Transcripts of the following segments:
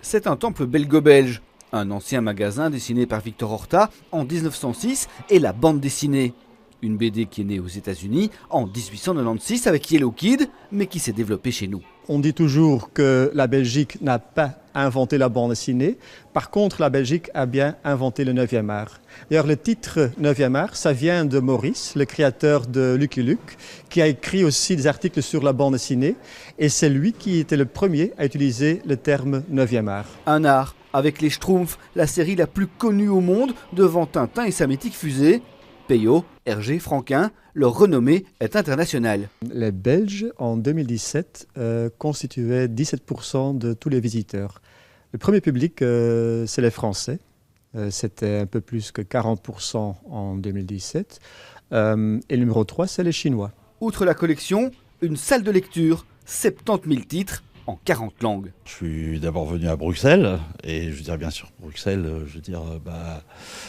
C'est un temple belgo-belge, un ancien magasin dessiné par Victor Horta en 1906 et la bande dessinée. Une BD qui est née aux États-Unis en 1896 avec Yellow Kid, mais qui s'est développée chez nous. On dit toujours que la Belgique n'a pas inventé la bande dessinée. Par contre, la Belgique a bien inventé le 9e art. D'ailleurs, le titre 9e art, ça vient de Maurice, le créateur de Lucky Luke, qui a écrit aussi des articles sur la bande dessinée. Et c'est lui qui était le premier à utiliser le terme 9e art. Un art avec les Schtroumpfs, la série la plus connue au monde, devant Tintin et sa mythique fusée. Peyo, Hergé, Franquin, leur renommée est internationale. Les Belges, en 2017, constituaient 17% de tous les visiteurs. Le premier public, c'est les Français. C'était un peu plus que 40% en 2017. Et le numéro 3, c'est les Chinois. Outre la collection, une salle de lecture, 70 000 titres en 40 langues. Je suis d'abord venu à Bruxelles, et je veux dire, bien sûr, Bruxelles,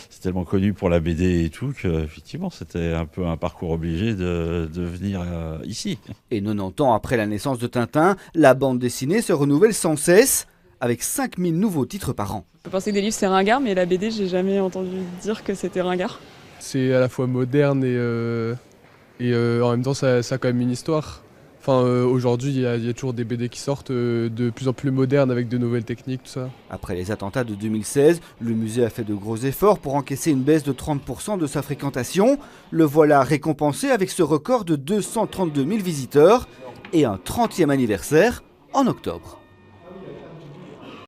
c'est tellement connu pour la BD et tout qu'effectivement, c'était un peu un parcours obligé de venir ici. Et 90 ans après la naissance de Tintin, la bande dessinée se renouvelle sans cesse, avec 5000 nouveaux titres par an. Je pensais que des livres c'est ringard, mais la BD, j'ai jamais entendu dire que c'était ringard. C'est à la fois moderne et en même temps, ça a quand même une histoire. Enfin, aujourd'hui, il y a toujours des BD qui sortent de plus en plus modernes avec de nouvelles techniques, tout ça. Après les attentats de 2016, le musée a fait de gros efforts pour encaisser une baisse de 30% de sa fréquentation. Le voilà récompensé avec ce record de 232 000 visiteurs et un 30e anniversaire en octobre.